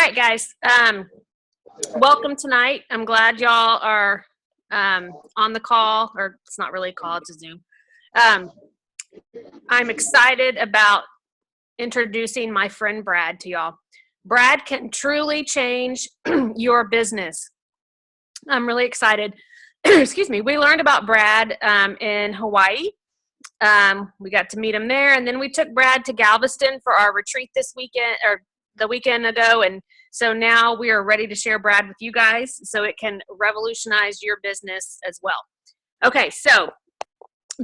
right, guys. Welcome tonight. I'm glad y'all are on the call, or it's not really a call, it's a Zoom. I'm excited about introducing my friend Brad to y'all. Brad can truly change your business. I'm really excited. Excuse me. We learned about Brad in Hawaii. We got to meet him there, and then we took Brad to Galveston for our retreat this weekend, or the weekend ago, and so now we are ready to share Brad with you guys so it can revolutionize your business as well. Okay, so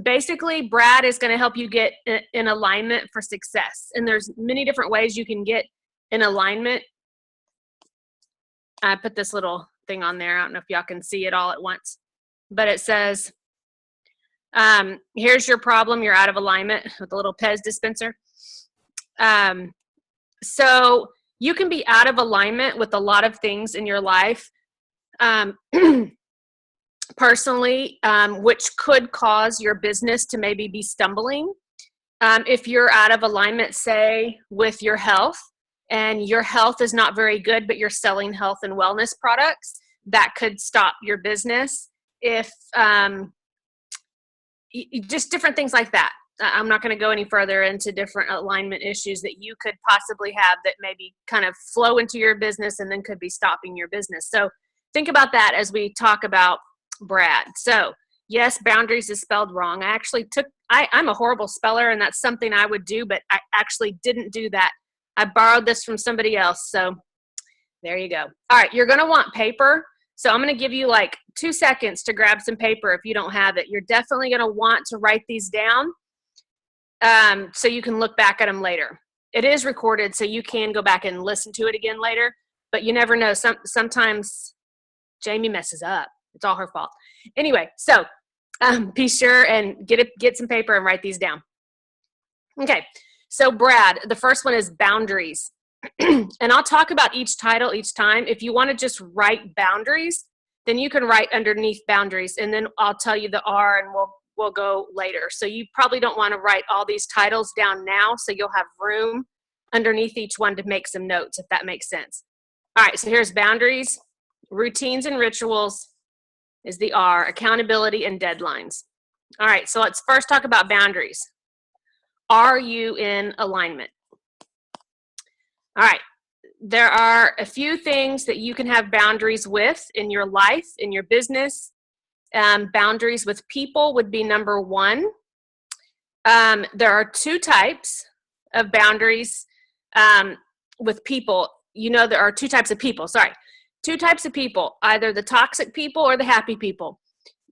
basically Brad is going to help you get in alignment for success, and there's many different ways you can get in alignment. I put this little thing on there. I don't know if y'all can see it all at once, but it says, here's your problem. You're out of alignment, with a little Pez dispenser. So you can be out of alignment with a lot of things in your life, personally, which could cause your business to maybe be stumbling. If you're out of alignment, say, with your health, and your health is not very good, but you're selling health and wellness products, that could stop your business. If just different things like that. I'm not going to go any further into different alignment issues that you could possibly have that maybe kind of flow into your business and then could be stopping your business. So think about that as we talk about Brad. So yes, boundaries is spelled wrong. I'm a horrible speller, and that's something I would do, but I actually didn't do that. I borrowed this from somebody else. So there you go. All right, you're going to want paper. So I'm going to give you like 2 seconds to grab some paper if you don't have it. You're definitely going to want to write these down so you can look back at them later. It is recorded, so you can go back and listen to it again later, but you never know. Sometimes Jamie messes up. It's all her fault. Anyway, so be sure and get some paper and write these down. Okay, so Brad, the first one is boundaries. And I'll talk about each title each time. If you want to just write boundaries, then you can write underneath boundaries, and then I'll tell you the R, and we'll go later. So you probably don't want to write all these titles down now, so you'll have room underneath each one to make some notes, if that makes sense. All right, so here's boundaries. Routines and rituals is the R. Accountability and deadlines. All right, so let's first talk about boundaries. Are you in alignment? All right, there are a few things that you can have boundaries with in your life, in your business. Boundaries with people would be number one. There are two types of boundaries with people. You know, there are two types of people, two types of people, either the toxic people or the happy people.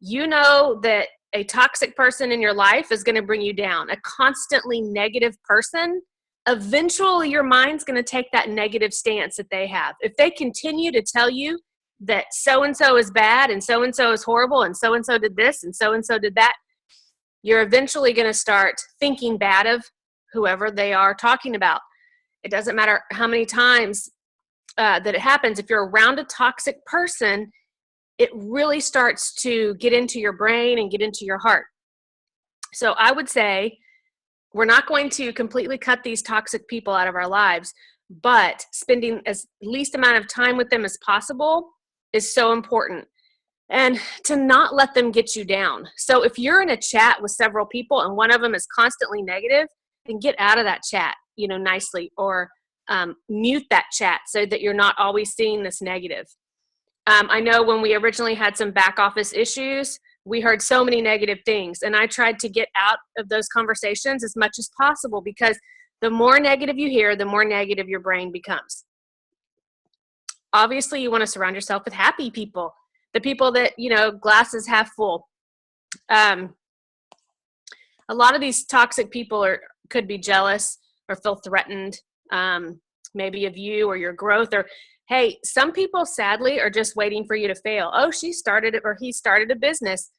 You know that a toxic person in your life is going to bring you down. A constantly negative person, eventually your mind's going to take that negative stance that they have. If they continue to tell you that so-and-so is bad and so-and-so is horrible and so-and-so did this and so-and-so did that, you're eventually going to start thinking bad of whoever they are talking about. It doesn't matter how many times that it happens. If you're around a toxic person, it really starts to get into your brain and get into your heart. So I would say we're not going to completely cut these toxic people out of our lives, but spending as least amount of time with them as possible is so important. And to not let them get you down. So if you're in a chat with several people and one of them is constantly negative, then get out of that chat, nicely, or mute that chat so that you're not always seeing this negative. I know when we originally had some back office issues, we heard so many negative things, and I tried to get out of those conversations as much as possible, because the more negative you hear, the more negative your brain becomes. Obviously, you want to surround yourself with happy people, the people that, glasses half full. A lot of these toxic people could be jealous or feel threatened, maybe of you or your growth, or hey, some people sadly are just waiting for you to fail. Oh, she started it, or he started a business.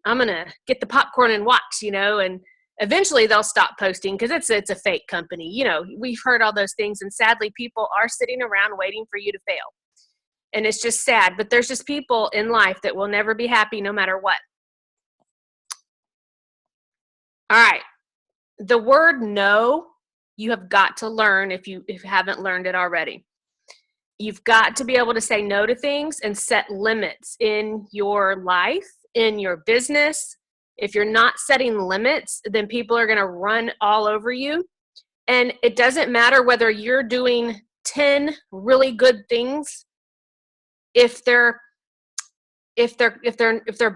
I'm going to get the popcorn and watch, and eventually they'll stop posting because it's a fake company. We've heard all those things, and sadly people are sitting around waiting for you to fail. And it's just sad, but there's just people in life that will never be happy no matter what. All right. The word no, you have got to learn if you haven't learned it already. You've got to be able to say no to things and set limits in your life, in your business. If you're not setting limits, then people are going to run all over you. And it doesn't matter whether you're doing 10 really good things. If they're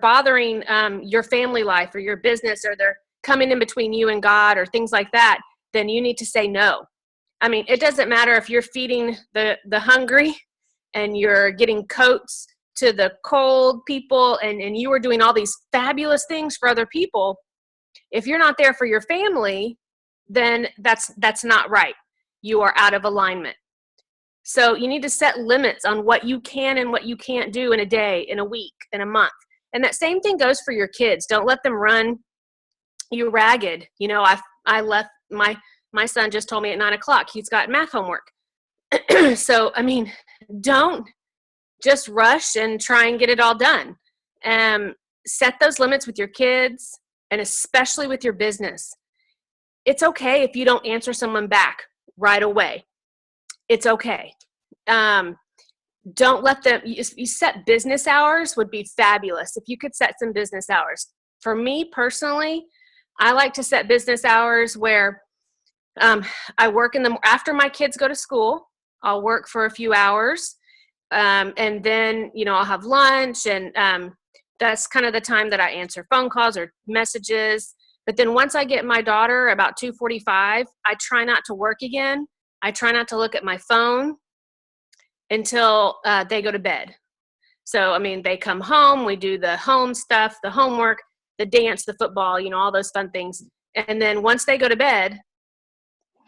bothering your family life or your business, or they're coming in between you and God or things like that, then you need to say no. I mean, it doesn't matter if you're feeding the hungry and you're getting coats to the cold people, and you are doing all these fabulous things for other people. If you're not there for your family, then that's not right. You are out of alignment. So you need to set limits on what you can and what you can't do in a day, in a week, in a month. And that same thing goes for your kids. Don't let them run you ragged. You know, I left my son just told me at 9:00 he's got math homework. So, I mean, don't just rush and try and get it all done. Set those limits with your kids, and especially with your business. It's okay if you don't answer someone back right away. It's okay. Don't let them, you set business hours would be fabulous if you could set some business hours. For me personally, I like to set business hours where I work after my kids go to school. I'll work for a few hours, and then, you know, I'll have lunch, and that's kind of the time that I answer phone calls or messages. But then once I get my daughter about 2:45, I try not to work again. I try not to look at my phone until they go to bed. So, I mean, they come home, we do the home stuff, the homework, the dance, the football, you know, all those fun things. And then once they go to bed,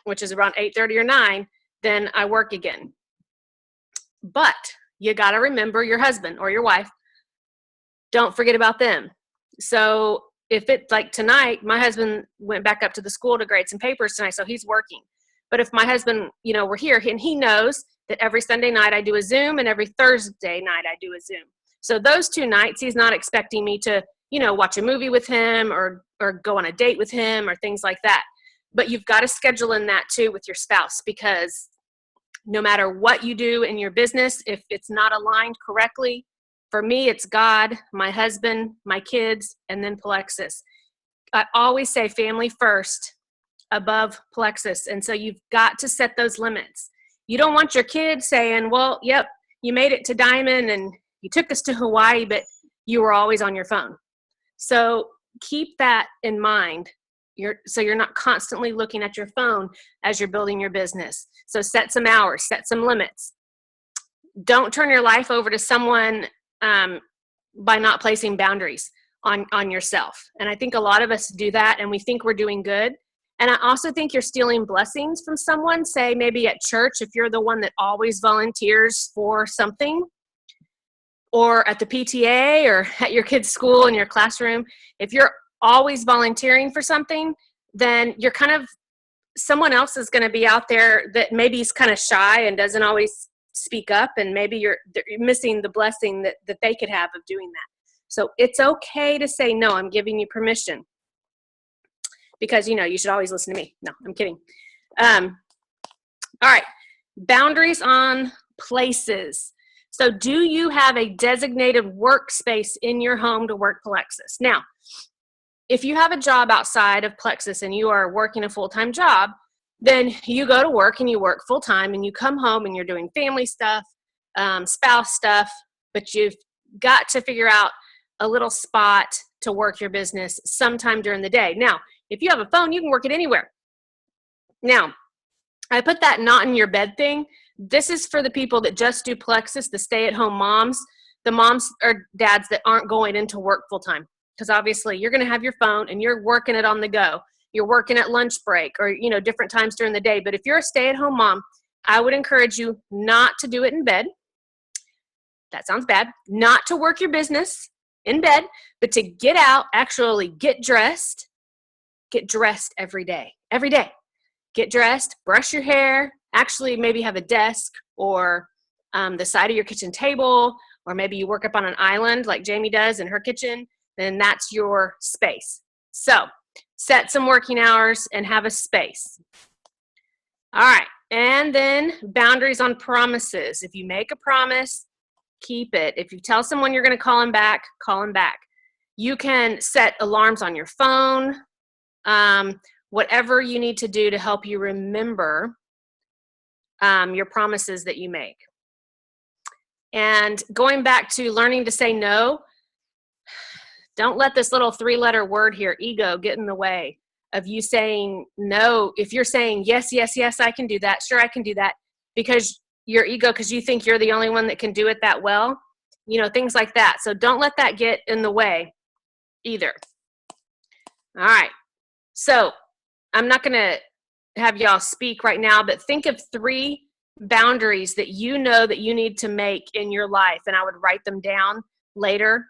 which is around 8:30 or 9, then I work again. But you got to remember your husband or your wife. Don't forget about them. So if it's like tonight, my husband went back up to the school to grade some papers tonight, so he's working. But if my husband, you know, were here, and he knows that every Sunday night I do a Zoom, and every Thursday night I do a Zoom. So those 2 nights, he's not expecting me to, you know, watch a movie with him or go on a date with him or things like that. But you've got to schedule in that too with your spouse, because no matter what you do in your business, if it's not aligned correctly, for me, it's God, my husband, my kids, and then Plexus. I always say family first above Plexus. And so you've got to set those limits. You don't want your kids saying, well, yep, you made it to Diamond and you took us to Hawaii, but you were always on your phone. So keep that in mind. So you're not constantly looking at your phone as you're building your business. So set some hours, set some limits. Don't turn your life over to someone by not placing boundaries on yourself. And I think a lot of us do that, and we think we're doing good. And I also think you're stealing blessings from someone, say maybe at church, if you're the one that always volunteers for something, or at the PTA, or at your kid's school in your classroom. If you're always volunteering for something, then you're kind of, someone else is going to be out there that maybe is kind of shy and doesn't always speak up, and maybe you're missing the blessing that they could have of doing that. So it's okay to say, no, I'm giving you permission, because, you know, you should always listen to me. No, I'm kidding. All right. Boundaries on places. So do you have a designated workspace in your home to work Plexus? Now, if you have a job outside of Plexus and you are working a full-time job, then you go to work and you work full-time, and you come home and you're doing family stuff, spouse stuff, but you've got to figure out a little spot to work your business sometime during the day. Now, if you have a phone, you can work it anywhere. Now, I put that not in your bed thing. This is for the people that just do Plexus, the stay-at-home moms, the moms or dads that aren't going into work full-time. Because obviously you're going to have your phone and you're working it on the go. You're working at lunch break, or, you know, different times during the day. But if you're a stay-at-home mom, I would encourage you not to do it in bed. That sounds bad. Not to work your business in bed, but to get out, actually get dressed every day. Every day. Get dressed, brush your hair, actually maybe have a desk or the side of your kitchen table, or maybe you work up on an island like Jamie does in her kitchen, then that's your space. So set some working hours and have a space. All right. And then boundaries on promises. If you make a promise, keep it. If you tell someone you're going to call them back, call them back. You can set alarms on your phone, whatever you need to do to help you remember your promises that you make. And going back to learning to say no, don't let this little 3-letter word here, ego, get in the way of you saying no. If you're saying yes, yes, yes, I can do that. Sure, I can do that, because your ego, because you think you're the only one that can do it that well, things like that. So don't let that get in the way either. All right. So I'm not going to have y'all speak right now, but think of 3 boundaries that you know that you need to make in your life. And I would write them down later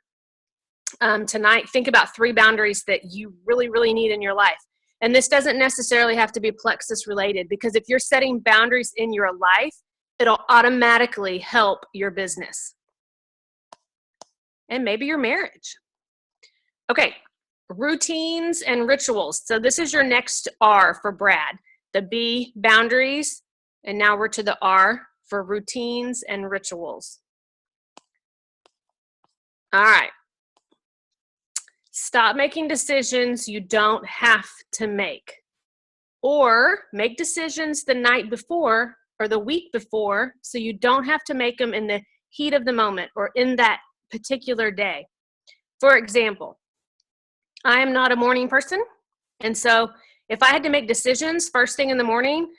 tonight. Think about 3 boundaries that you really, really need in your life. And this doesn't necessarily have to be plexus related, because if you're setting boundaries in your life, it'll automatically help your business and maybe your marriage. Okay, routines and rituals. So this is your next R for B.R.A.D. The B, boundaries, and now we're to the R for routines and rituals. All right. Stop making decisions you don't have to make, or make decisions the night before or the week before so you don't have to make them in the heat of the moment or in that particular day. For example, I am not a morning person, and so if I had to make decisions first thing in the morning,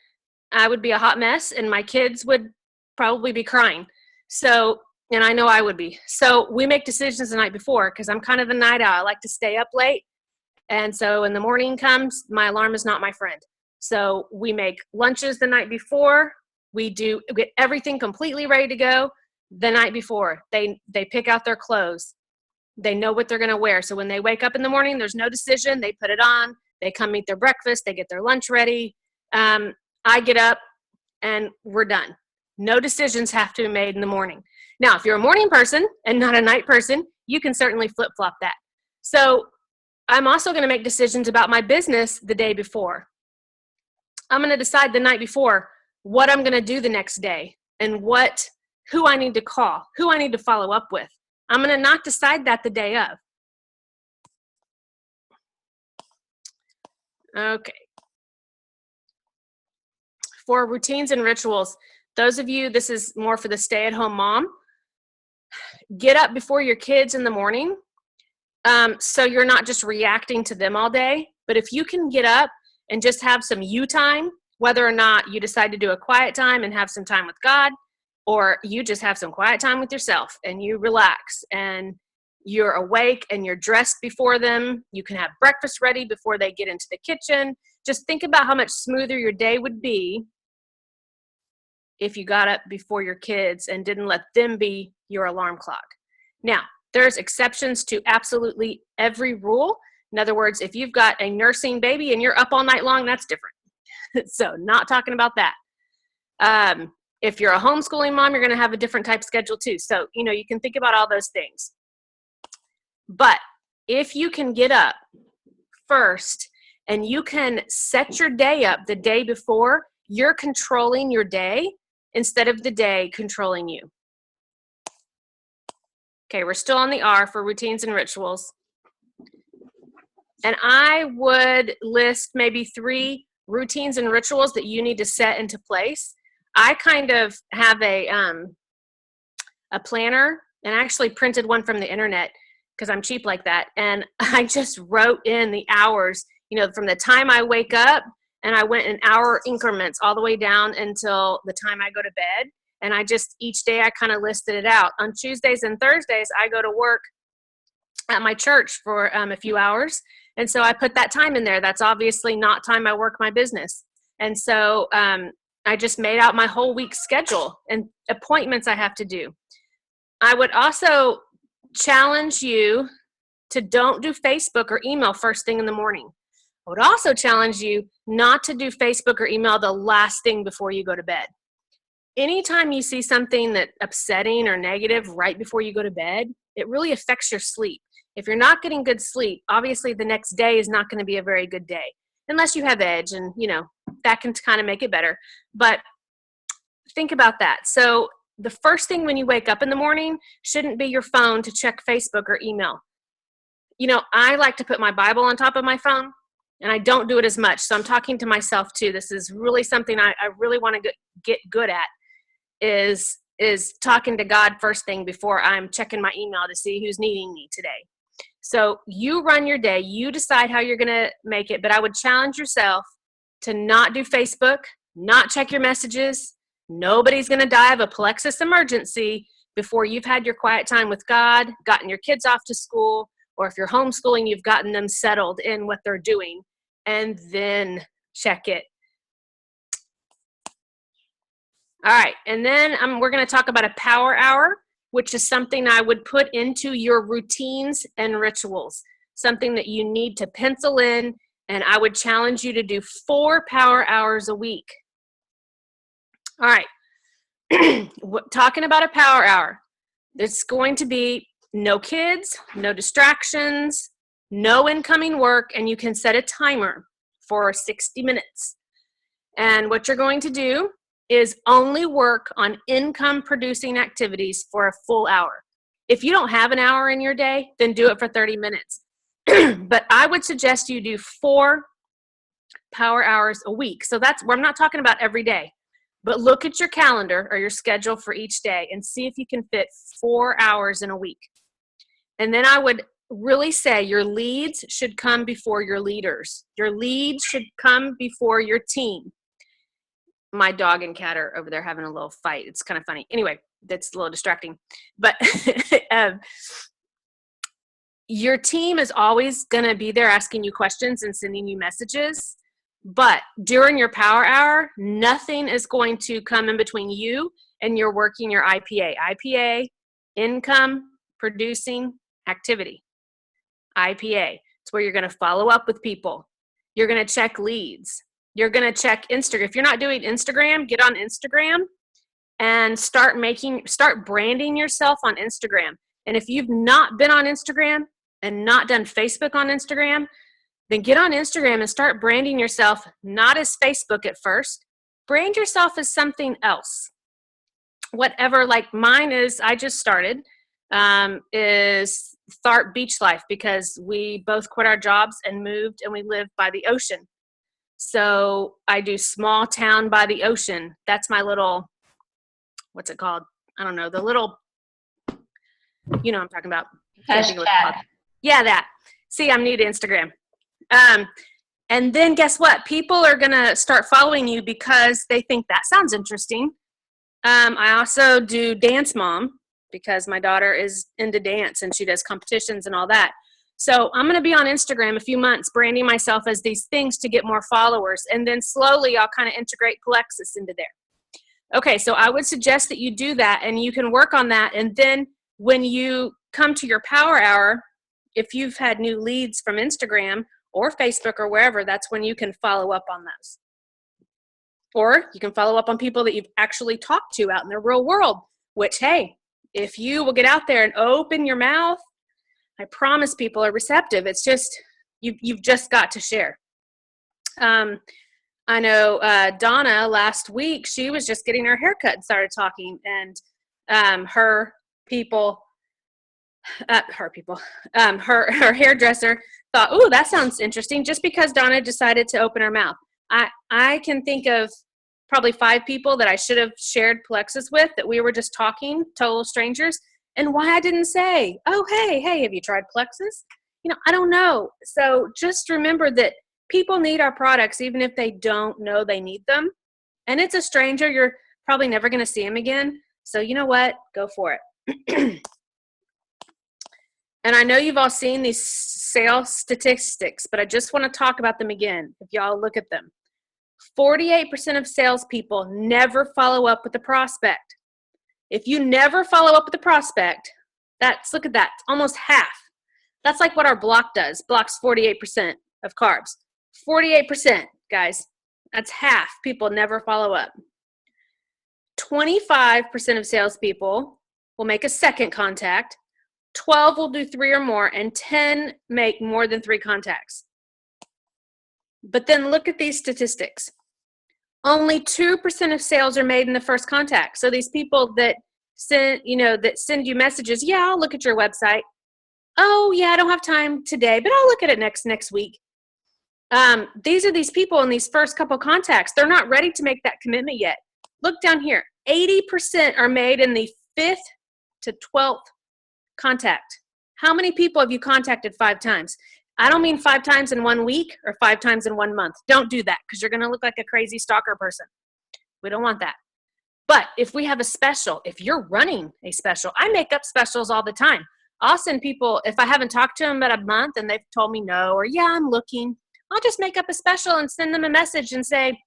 I would be a hot mess and my kids would probably be crying. So, and I know I would be. So we make decisions the night before, because I'm kind of a night owl. I like to stay up late. And so when the morning comes, my alarm is not my friend. So we make lunches the night before. We get everything completely ready to go the night before. They pick out their clothes. They know what they're going to wear. So when they wake up in the morning, there's no decision. They put it on. They come eat their breakfast. They get their lunch ready. I get up and we're done. No decisions have to be made in the morning. Now, if you're a morning person and not a night person, you can certainly flip-flop that. So I'm also going to make decisions about my business the day before. I'm going to decide the night before what I'm going to do the next day and who I need to call, who I need to follow up with. I'm going to not decide that the day of. Okay. For routines and rituals, those of you, this is more for the stay-at-home mom, get up before your kids in the morning, so you're not just reacting to them all day. But if you can get up and just have some you time, whether or not you decide to do a quiet time and have some time with God, or you just have some quiet time with yourself and you relax and you're awake and you're dressed before them, you can have breakfast ready before they get into the kitchen. Just think about how much smoother your day would be if you got up before your kids and didn't let them be your alarm clock. Now, there's exceptions to absolutely every rule. In other words, if you've got a nursing baby and you're up all night long, that's different. So not talking about that. If you're a homeschooling mom, you're going to have a different type of schedule too. So, you can think about all those things. But if you can get up first and you can set your day up the day before, you're controlling your day instead of the day controlling you. Okay, we're still on the R for routines and rituals. And I would list maybe 3 routines and rituals that you need to set into place. I kind of have a planner, and I actually printed one from the internet because I'm cheap like that. And I just wrote in the hours, from the time I wake up, and I went in hour increments all the way down until the time I go to bed. And each day I kind of listed it out. On Tuesdays and Thursdays, I go to work at my church for a few hours. And so I put that time in there. That's obviously not time I work my business. And so I just made out my whole week's schedule and appointments I have to do. I would also challenge you to don't do Facebook or email first thing in the morning. I would also challenge you not to do Facebook or email the last thing before you go to bed. Anytime you see something that's upsetting or negative right before you go to bed, it really affects your sleep. If you're not getting good sleep, obviously the next day is not going to be a very good day. unless you have Edge, and that can kind of make it better. But think about that. So the first thing when you wake up in the morning shouldn't be your phone to check Facebook or email. I like to put my Bible on top of my phone, and I don't do it as much. So I'm talking to myself too. This is really something I really want to get good at, is talking to God first thing before I'm checking my email to see who's needing me today. So you run your day, you decide how you're going to make it, but I would challenge yourself to not do Facebook, not check your messages. Nobody's going to die of a plexus emergency before you've had your quiet time with God, gotten your kids off to school, or if you're homeschooling, you've gotten them settled in what they're doing, and then check it. All right, and then we're going to talk about a power hour, which is something I would put into your routines and rituals, something that you need to pencil in, and I would challenge you to do 4 power hours a week. All right, talking about a power hour, it's going to be no kids, no distractions, no incoming work, and you can set a timer for 60 minutes. And what you're going to do is only work on income producing activities for a full hour. If you don't have an hour in your day, then do it for 30 minutes. But I would suggest you do 4 power hours a week. So that's where I'm not talking about every day, but look at your calendar or your schedule for each day and see if you can fit 4 hours in a week. And then I would really say your leads should come before your leaders. Your leads should come before your team. My dog and cat are over there having a little fight. It's kind of funny. Anyway, that's a little distracting. But your team is always going to be there asking you questions and sending you messages. But during your power hour, nothing is going to come in between you and you're working your IPA. IPA, income producing activity. IPA. It's where you're going to follow up with people. You're going to check leads. You're going to check Instagram. If you're not doing Instagram, get on Instagram and start branding yourself on Instagram. And if you've not been on Instagram and not done Facebook on Instagram, then get on Instagram and start branding yourself, not as Facebook at first. Brand yourself as something else. Whatever, like mine is, I just started, is Tharp Beach Life, because we both quit our jobs and moved and we live by the ocean. So I do small town by the ocean. That's my little, what's it called? I don't know. The little, what I'm talking about. Yeah, that. See, I'm new to Instagram. And then guess what? People are going to start following you because they think that sounds interesting. I also do Dance Mom because my daughter is into dance and she does competitions and all that. So I'm going to be on Instagram a few months branding myself as these things to get more followers. And then slowly I'll kind of integrate Plexus into there. Okay, so I would suggest that you do that and you can work on that. And then when you come to your power hour, if you've had new leads from Instagram or Facebook or wherever, that's when you can follow up on those. Or you can follow up on people that you've actually talked to out in the real world, which, hey, if you will get out there and open your mouth, I promise people are receptive. It's just, you've just got to share. I know Donna last week, she was just getting her haircut and started talking, and her hairdresser thought, "Ooh, that sounds interesting," just because Donna decided to open her mouth. I can think of probably 5 people that I should have shared Plexus with that we were just talking, total strangers, and why I didn't say, "Oh, hey, have you tried Plexus?" I don't know. So just remember that people need our products even if they don't know they need them. And it's a stranger. You're probably never going to see him again. So you know what? Go for it. And I know you've all seen these sales statistics, but I just want to talk about them again. If y'all look at them, 48% of salespeople never follow up with the prospect. If you never follow up with the prospect, look at that, it's almost half. That's like what our block does. Block's 48% of carbs. 48%, guys. That's half. People never follow up. 25% of salespeople will make a second contact. 12 will do 3 or more, and 10 make more than 3 contacts. But then look at these statistics. Only 2% of sales are made in the first contact. So these people that send you messages, yeah, I'll look at your website. Oh yeah, I don't have time today, but I'll look at it next week. These are these people in these first couple contacts. They're not ready to make that commitment yet. Look down here. 80% are made in the 5th to 12th contact. How many people have you contacted 5 times? I don't mean 5 times in 1 week or 5 times in 1 month. Don't do that because you're going to look like a crazy stalker person. We don't want that. But if we have a special, if you're running a special, I make up specials all the time. I'll send people, if I haven't talked to them about a month and they've told me no, or yeah, I'm looking, I'll just make up a special and send them a message and say,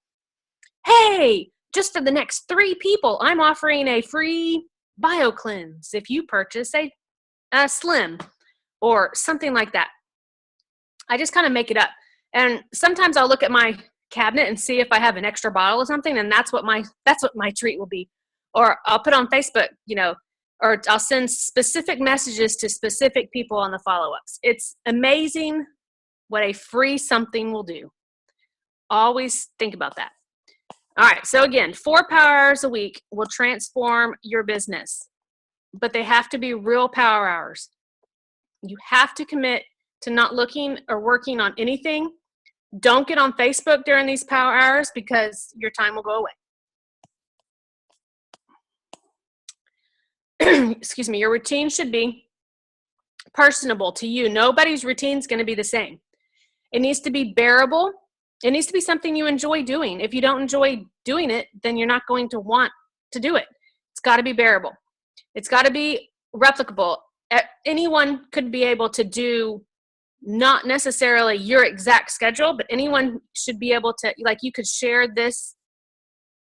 hey, just for the next 3 people, I'm offering a free bio cleanse if you purchase a Slim or something like that. I just kind of make it up. And sometimes I'll look at my cabinet and see if I have an extra bottle or something, and that's what my treat will be. Or I'll put on Facebook, or I'll send specific messages to specific people on the follow-ups. It's amazing what a free something will do. Always think about that. All right, so again, 4 power hours a week will transform your business, but they have to be real power hours. You have to commit to not looking or working on anything. Don't get on Facebook during these power hours because your time will go away. Excuse me. Your routine should be personable to you. Nobody's routine is going to be the same. It needs to be bearable. It needs to be something you enjoy doing. If you don't enjoy doing it, then you're not going to want to do it. It's got to be bearable. It's got to be replicable. Anyone could be able to do not necessarily your exact schedule, but anyone should be able to, like, you could share this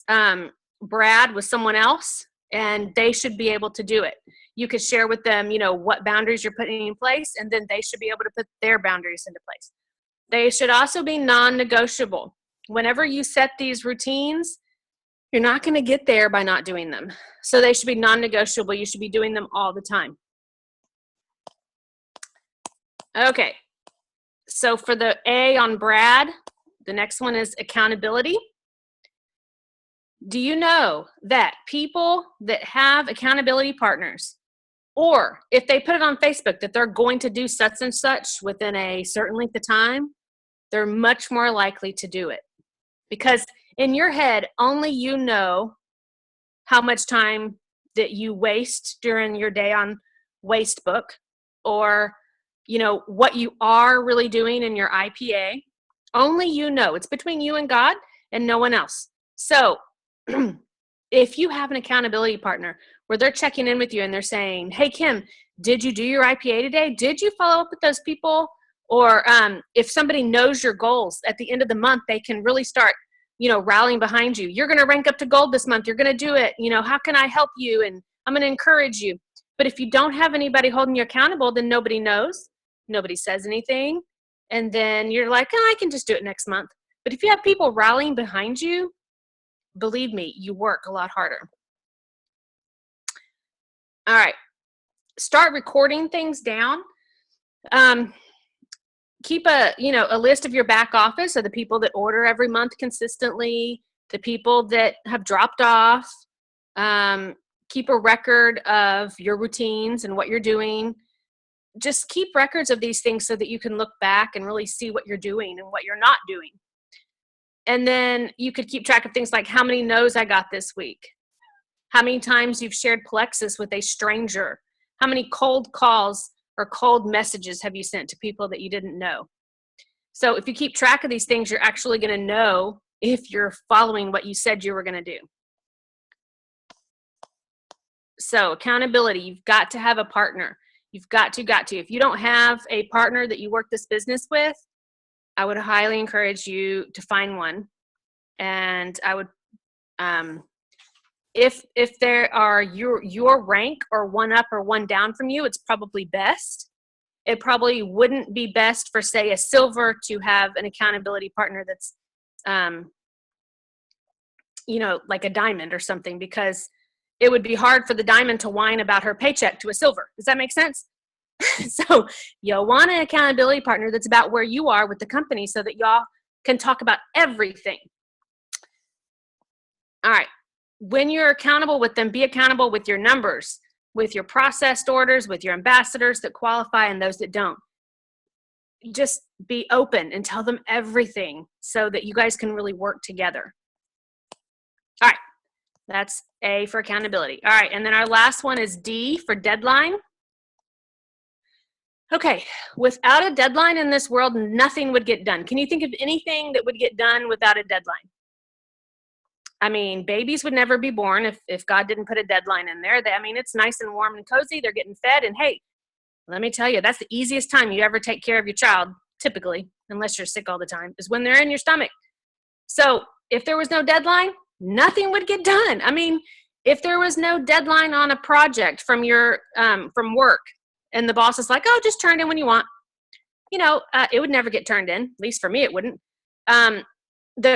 B.R.A.D with someone else and they should be able to do it. You could share with them, what boundaries you're putting in place, and then they should be able to put their boundaries into place. They should also be non-negotiable. Whenever you set these routines, you're not going to get there by not doing them. So they should be non-negotiable. You should be doing them all the time. Okay, so for the A on B.R.A.D, the next one is accountability. Do you know that people that have accountability partners, or if they put it on Facebook that they're going to do such and such within a certain length of time, they're much more likely to do it? Because in your head, only you know how much time that you waste during your day on Wastebook, or what you are really doing in your IPA. Only you know. It's between you and God and no one else. So if you have an accountability partner where they're checking in with you and they're saying, hey, Kim, did you do your IPA today? Did you follow up with those people? Or if somebody knows your goals at the end of the month, they can really start, rallying behind you. You're going to rank up to gold this month. You're going to do it. How can I help you? And I'm going to encourage you. But if you don't have anybody holding you accountable, then nobody knows. Nobody says anything. And then you're like, I can just do it next month. But if you have people rallying behind you, believe me, you work a lot harder. All right. Start recording things down. Keep a list of your back office of the people that order every month consistently, the people that have dropped off. Keep a record of your routines and what you're doing. Just keep records of these things so that you can look back and really see what you're doing and what you're not doing. And then you could keep track of things like how many no's I got this week, how many times you've shared Plexus with a stranger, how many cold calls or cold messages have you sent to people that you didn't know. So if you keep track of these things, you're actually going to know if you're following what you said you were going to do. So accountability, you've got to have a partner. You've got to. If you don't have a partner that you work this business with, I would highly encourage you to find one. And I would, if there are your rank or one up or one down from you, it's probably best. It probably wouldn't be best for, say, a silver to have an accountability partner that's, like a diamond or something, because it would be hard for the diamond to whine about her paycheck to a silver. Does that make sense? So you'll want an accountability partner that's about where you are with the company so that y'all can talk about everything. All right. When you're accountable with them, be accountable with your numbers, with your processed orders, with your ambassadors that qualify and those that don't. Just be open and tell them everything so that you guys can really work together. All right. That's A for accountability. All right. And then our last one is D for deadline. Okay. Without a deadline in this world, nothing would get done. Can you think of anything that would get done without a deadline? I mean, babies would never be born if God didn't put a deadline in there. I mean, it's nice and warm and cozy. They're getting fed. And hey, let me tell you, that's the easiest time you ever take care of your child, typically, unless you're sick all the time, is when they're in your stomach. So if there was no deadline, nothing would get done. I mean, if there was no deadline on a project from from work, and the boss is like, oh, just turn it in when you want, it would never get turned in. At least for me, it wouldn't.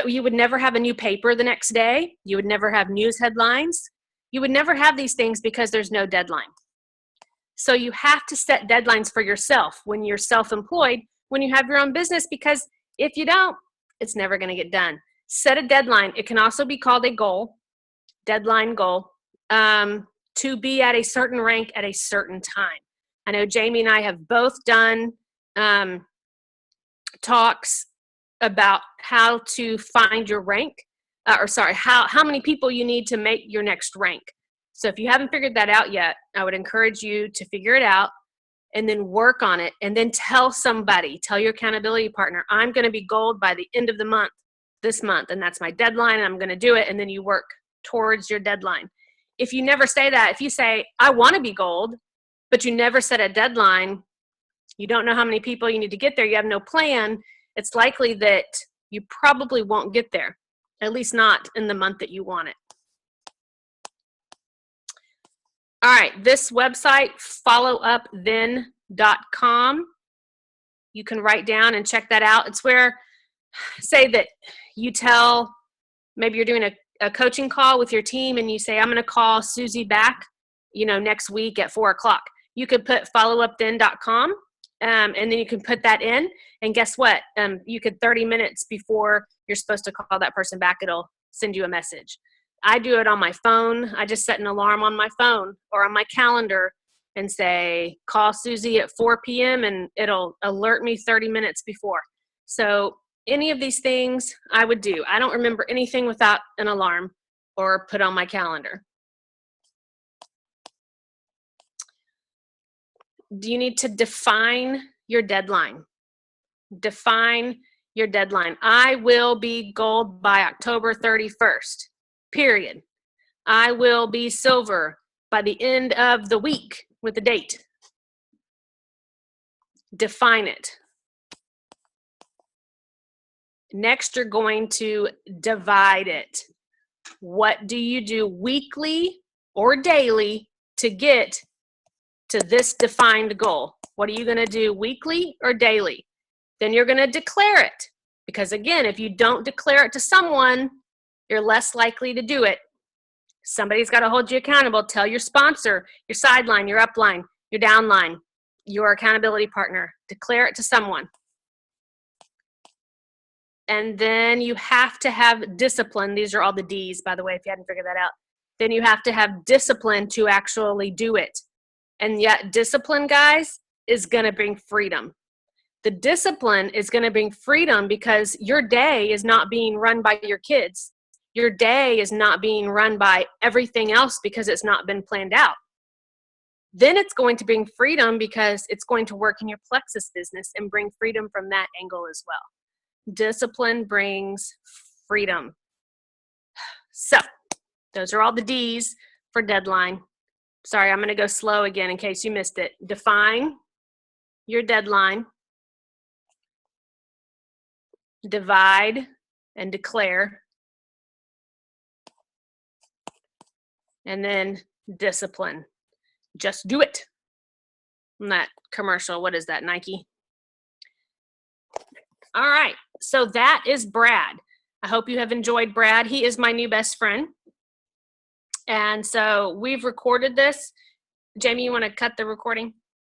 You would never have a new paper the next day. You would never have news headlines. You would never have these things because there's no deadline. So you have to set deadlines for yourself when you're self-employed, when you have your own business, because if you don't, it's never going to get done. Set a deadline. It can also be called a goal, deadline goal, to be at a certain rank at a certain time. I know Jamie and I have both done talks about how to find your rank, how many people you need to make your next rank. So if you haven't figured that out yet, I would encourage you to figure it out and then work on it, and then tell your accountability partner, I'm going to be gold by the end of the month, this month, and that's my deadline, and I'm going to do it, and then you work towards your deadline. If you never say that, if you say, I want to be gold, but you never set a deadline, you don't know how many people you need to get there, you have no plan, it's likely that you probably won't get there, at least not in the month that you want it. All right, this website, followupthen.com, you can write down and check that out. It's where, say that you tell, maybe you're doing a coaching call with your team and you say, I'm going to call Susie back, next week at 4:00. You could put followupthen.com. And then you can put that in, and guess what? You could 30 minutes before you're supposed to call that person back, it'll send you a message. I do it on my phone. I just set an alarm on my phone or on my calendar and say, call Susie at 4 p.m. and it'll alert me 30 minutes before. So any of these things I would do. I don't remember anything without an alarm or put on my calendar. Do you need to define your deadline? Define your deadline. I will be gold by October 31st, period. I will be silver by the end of the week with a date. Define it. Next, you're going to divide it. What do you do weekly or daily to get to this defined goal? What are you going to do weekly or daily? Then you're going to declare it. Because again, if you don't declare it to someone, you're less likely to do it. Somebody's got to hold you accountable. Tell your sponsor, your sideline, your upline, your downline, your accountability partner. Declare it to someone. And then you have to have discipline. These are all the D's, by the way, if you hadn't figured that out. Then you have to have discipline to actually do it. And yet discipline, guys, is going to bring freedom. The discipline is going to bring freedom because your day is not being run by your kids. Your day is not being run by everything else because it's not been planned out. Then it's going to bring freedom because it's going to work in your plexus business and bring freedom from that angle as well. Discipline brings freedom. So those are all the D's for deadline. Sorry, I'm going to go slow again in case you missed it. Define your deadline. Divide and declare. And then discipline. Just do it. And that commercial, what is that, Nike? All right, so that is B.R.A.D. I hope you have enjoyed B.R.A.D. He is my new best friend. And so we've recorded this. Jamie, you want to cut the recording?